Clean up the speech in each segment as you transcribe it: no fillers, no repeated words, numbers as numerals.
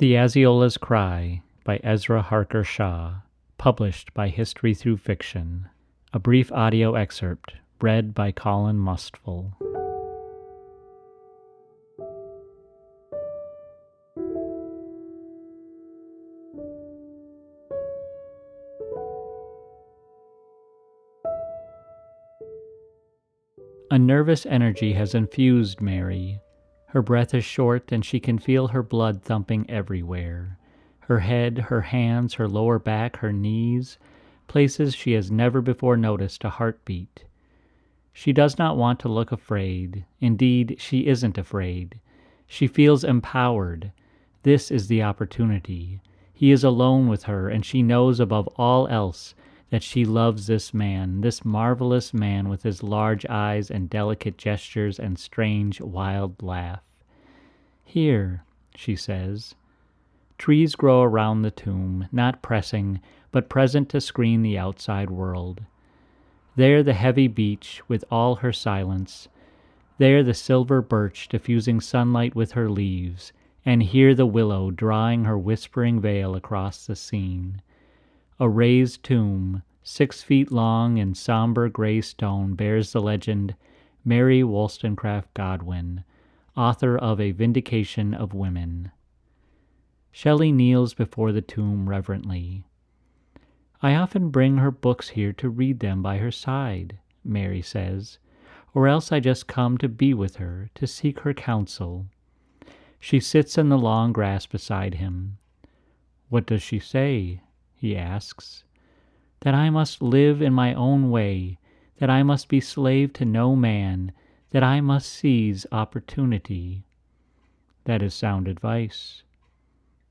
The Aziola's Cry by Ezra Harker Shaw, published by History Through Fiction. A brief audio excerpt, read by Colin Mustful. A nervous energy has infused Mary. Her breath is short, and she can feel her blood thumping everywhere. Her head, her hands, her lower back, her knees, places she has never before noticed a heartbeat. She does not want to look afraid. Indeed, she isn't afraid. She feels empowered. This is the opportunity. He is alone with her, and she knows above all else that she loves this man, this marvelous man with his large eyes and delicate gestures and strange, wild laugh. "Here," she says. Trees grow around the tomb, not pressing, but present to screen the outside world. There the heavy beech, with all her silence. There the silver birch diffusing sunlight with her leaves, and here the willow drawing her whispering veil across the scene. A raised tomb, 6 feet long in somber gray stone, bears the legend, Mary Wollstonecraft Godwin, author of A Vindication of Women. Shelley kneels before the tomb reverently. "I often bring her books here to read them by her side," Mary says, "or else I just come to be with her, to seek her counsel." She sits in the long grass beside him. "What does she say?" he asks. "That I must live in my own way, that I must be slave to no man, that I must seize opportunity." That is sound advice.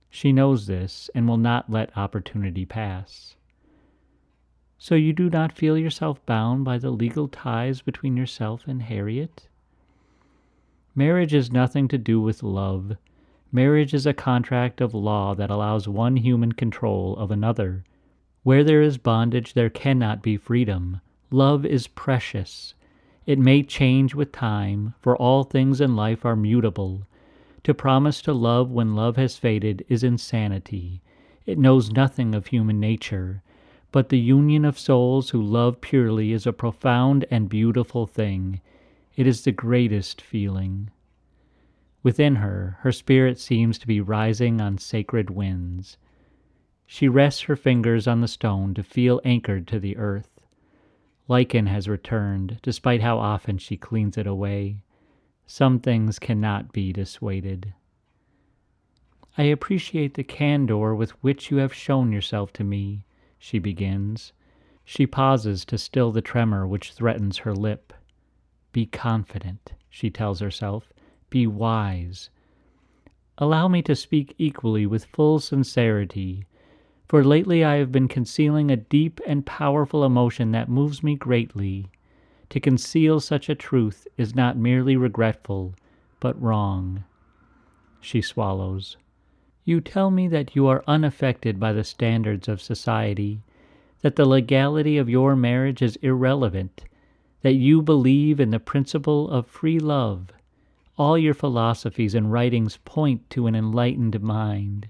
She knows this and will not let opportunity pass. "So you do not feel yourself bound by the legal ties between yourself and Harriet?" Marriage is nothing to do with love. Marriage is a contract of law that allows one human control of another. Where there is bondage, there cannot be freedom. Love is precious. It may change with time, for all things in life are mutable. To promise to love when love has faded is insanity. It knows nothing of human nature. But the union of souls who love purely is a profound and beautiful thing. It is the greatest feeling. Within her, her spirit seems to be rising on sacred winds. She rests her fingers on the stone to feel anchored to the earth. Lichen has returned, despite how often she cleans it away. Some things cannot be dissuaded. "I appreciate the candor with which you have shown yourself to me," she begins. She pauses to still the tremor which threatens her lip. "Be confident," she tells herself. "Be wise. Allow me to speak equally with full sincerity. For lately I have been concealing a deep and powerful emotion that moves me greatly. To conceal such a truth is not merely regretful, but wrong." She swallows. "You tell me that you are unaffected by the standards of society, that the legality of your marriage is irrelevant, that you believe in the principle of free love. All your philosophies and writings point to an enlightened mind.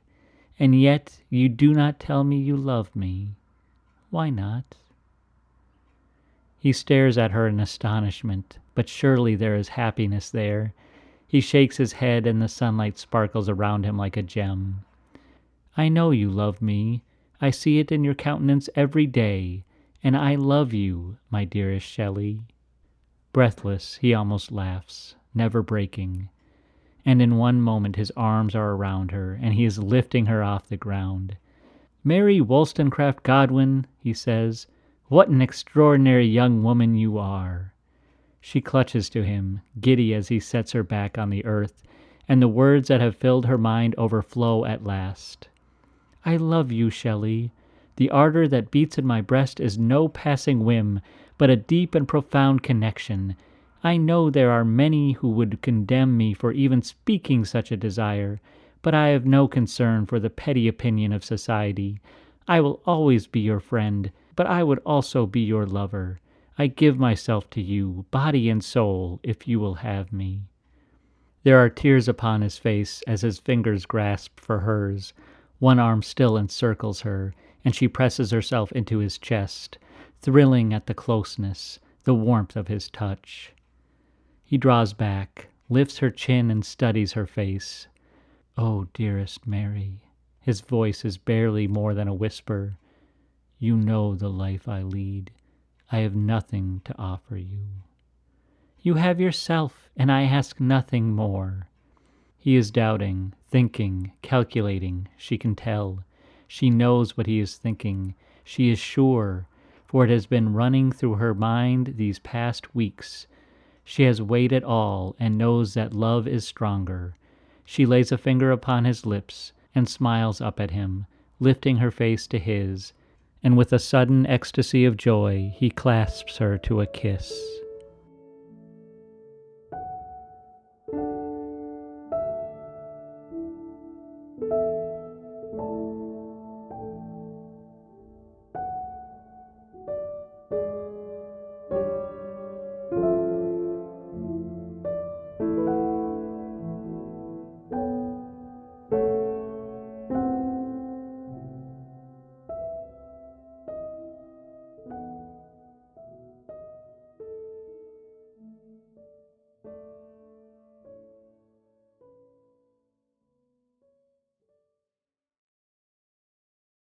And yet you do not tell me you love me. Why not?" He stares at her in astonishment, but surely there is happiness there. He shakes his head and the sunlight sparkles around him like a gem. "I know you love me. I see it in your countenance every day, and I love you, my dearest Shelley." Breathless, he almost laughs, never breaking. And in one moment his arms are around her, and he is lifting her off the ground. "Mary Wollstonecraft Godwin," he says, "what an extraordinary young woman you are." She clutches to him, giddy as he sets her back on the earth, and the words that have filled her mind overflow at last. "I love you, Shelley. The ardor that beats in my breast is no passing whim, but a deep and profound connection. I know there are many who would condemn me for even speaking such a desire, but I have no concern for the petty opinion of society. I will always be your friend, but I would also be your lover. I give myself to you, body and soul, if you will have me." There are tears upon his face as his fingers grasp for hers. One arm still encircles her, and she presses herself into his chest, thrilling at the closeness, the warmth of his touch. He draws back, lifts her chin and studies her face. "Oh, dearest Mary," his voice is barely more than a whisper, "you know the life I lead. I have nothing to offer you." "You have yourself, and I ask nothing more." He is doubting, thinking, calculating. She can tell. She knows what he is thinking. She is sure, for it has been running through her mind these past weeks. She has weighed it all and knows that love is stronger. She lays a finger upon his lips and smiles up at him, lifting her face to his, and with a sudden ecstasy of joy he clasps her to a kiss.